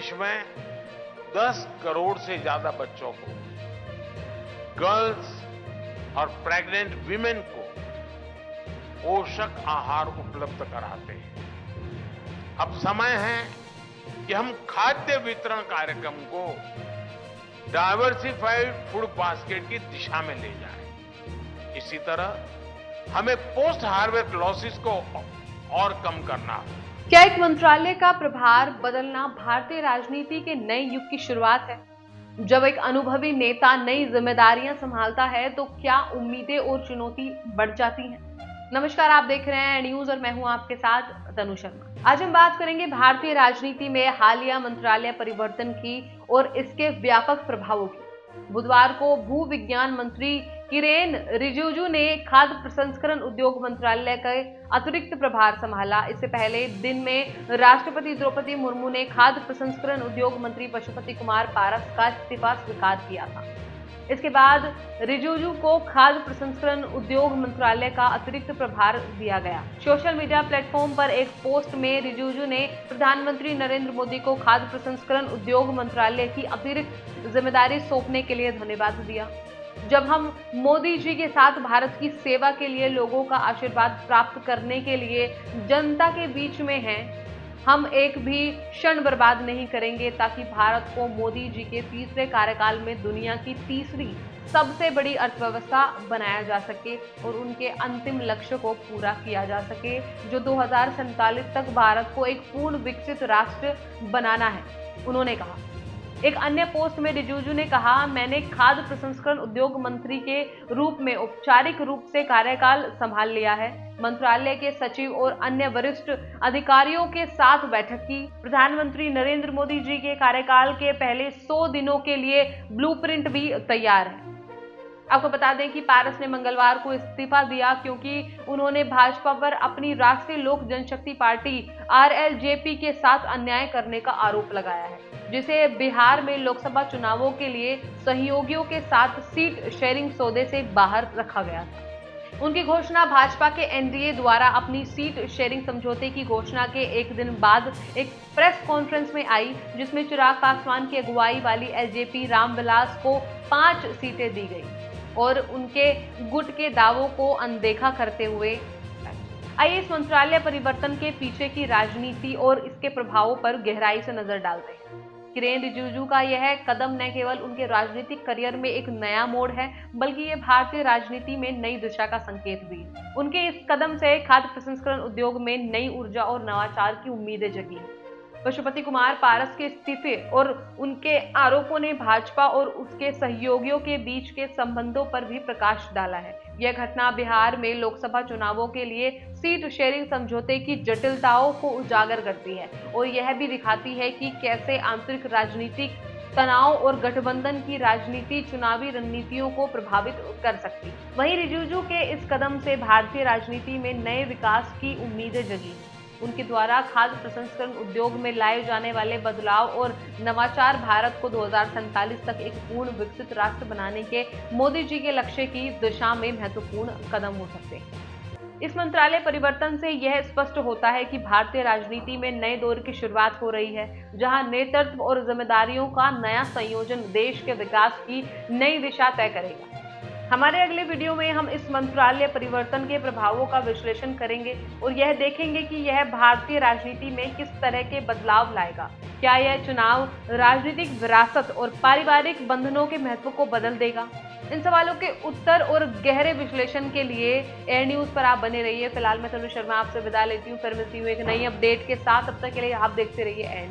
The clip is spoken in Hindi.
देश में 10 करोड़ से ज्यादा बच्चों को, गर्ल्स और प्रेग्नेंट विमेन को पोषक आहार उपलब्ध कराते हैं। अब समय है कि हम खाद्य वितरण कार्यक्रम को डाइवर्सिफाइड फूड बास्केट की दिशा में ले जाएं। इसी तरह हमें पोस्ट हार्वेस्ट लॉसेस को और कम करना है। क्या एक मंत्रालय का प्रभार बदलना भारतीय राजनीति के नए युग की शुरुआत है? जब एक अनुभवी नेता नई जिम्मेदारियां संभालता है तो क्या उम्मीदें और चुनौती बढ़ जाती हैं? नमस्कार, आप देख रहे हैं न्यूज और मैं हूं आपके साथ तनु शर्मा। आज हम बात करेंगे भारतीय राजनीति में हालिया मंत्रालय परिवर्तन की और इसके व्यापक प्रभावों की। बुधवार को भू विज्ञान मंत्री किरेन रिजिजू ने खाद्य प्रसंस्करण उद्योग मंत्रालय का अतिरिक्त प्रभार संभाला। इससे पहले दिन में राष्ट्रपति द्रौपदी मुर्मू ने खाद्य प्रसंस्करण उद्योग मंत्री पशुपति कुमार पारस का इस्तीफा स्वीकार किया था। इसके बाद रिजिजू को खाद्य प्रसंस्करण उद्योग मंत्रालय का अतिरिक्त प्रभार दिया गया। सोशल मीडिया प्लेटफॉर्म पर एक पोस्ट में रिजिजू ने प्रधानमंत्री नरेंद्र मोदी को खाद्य प्रसंस्करण उद्योग मंत्रालय की अतिरिक्त जिम्मेदारी सौंपने के लिए धन्यवाद दिया। जब हम मोदी जी के साथ भारत की सेवा के लिए, लोगों का आशीर्वाद प्राप्त करने के लिए जनता के बीच में हैं, हम एक भी क्षण बर्बाद नहीं करेंगे ताकि भारत को मोदी जी के तीसरे कार्यकाल में दुनिया की तीसरी सबसे बड़ी अर्थव्यवस्था बनाया जा सके और उनके अंतिम लक्ष्य को पूरा किया जा सके, जो 2047 तक भारत को एक पूर्ण विकसित राष्ट्र बनाना है, उन्होंने कहा। एक अन्य पोस्ट में रिजिजू ने कहा, मैंने खाद्य प्रसंस्करण उद्योग मंत्री के रूप में औपचारिक रूप से कार्यकाल संभाल लिया है। मंत्रालय के सचिव और अन्य वरिष्ठ अधिकारियों के साथ बैठक की। प्रधानमंत्री नरेंद्र मोदी जी के कार्यकाल के पहले 100 दिनों के लिए ब्लूप्रिंट भी तैयार है। आपको बता दें कि पारस ने मंगलवार को इस्तीफा दिया क्योंकि उन्होंने भाजपा पर अपनी राष्ट्रीय लोक जनशक्ति पार्टी RLJP के साथ अन्याय करने का आरोप लगाया है, जिसे बिहार में लोकसभा चुनावों के लिए सहयोगियों के साथ सीट शेयरिंग सौदे से बाहर रखा गया था। उनकी घोषणा भाजपा के NDA द्वारा अपनी सीट शेयरिंग समझौते की घोषणा के एक दिन बाद एक प्रेस कॉन्फ्रेंस में आई, जिसमें चिराग पासवान की अगुवाई वाली LJP रामविलास को 5 सीटें दी गई और उनके गुट के दावों को अनदेखा करते हुए। आइए इस मंत्रालय परिवर्तन के पीछे की राजनीति और इसके प्रभावों पर गहराई से नजर डालते हैं। किरेन रिजिजू का यह कदम न केवल उनके राजनीतिक करियर में एक नया मोड़ है, बल्कि ये भारतीय राजनीति में नई दिशा का संकेत भी। उनके इस कदम से खाद्य प्रसंस्करण उद्योग में नई ऊर्जा और नवाचार की उम्मीदें जगी। पशुपति कुमार पारस के इस्तीफे और उनके आरोपों ने भाजपा और उसके सहयोगियों के बीच के संबंधों पर भी प्रकाश डाला है। यह घटना बिहार में लोकसभा चुनावों के लिए सीट शेयरिंग समझौते की जटिलताओं को उजागर करती है और यह भी दिखाती है कि कैसे आंतरिक राजनीतिक तनाव और गठबंधन की राजनीति चुनावी रणनीतियों को प्रभावित कर सकती है। वहीं रिजिजू के इस कदम से भारतीय राजनीति में नए विकास की उम्मीदें जगी। उनके द्वारा खाद्य प्रसंस्करण उद्योग में लाए जाने वाले बदलाव और नवाचार भारत को 2047 तक एक पूर्ण विकसित राष्ट्र बनाने के मोदी जी के लक्ष्य की दिशा में महत्वपूर्ण कदम हो सकते हैं। इस मंत्रालय परिवर्तन से यह स्पष्ट होता है कि भारतीय राजनीति में नए दौर की शुरुआत हो रही है, जहां नेतृत्व और जिम्मेदारियों का नया संयोजन देश के विकास की नई दिशा तय करेगा। हमारे अगले वीडियो में हम इस मंत्रालय परिवर्तन के प्रभावों का विश्लेषण करेंगे और यह देखेंगे कि यह भारतीय राजनीति में किस तरह के बदलाव लाएगा। क्या यह चुनाव राजनीतिक विरासत और पारिवारिक बंधनों के महत्व को बदल देगा? इन सवालों के उत्तर और गहरे विश्लेषण के लिए एयर न्यूज पर आप बने रहिए। फिलहाल मैं तनु शर्मा आपसे विदा लेती हूँ, फिर मिलती हूँ एक नई अपडेट के साथ। तब तक के लिए आप देखते रहिए एयर न्यूज।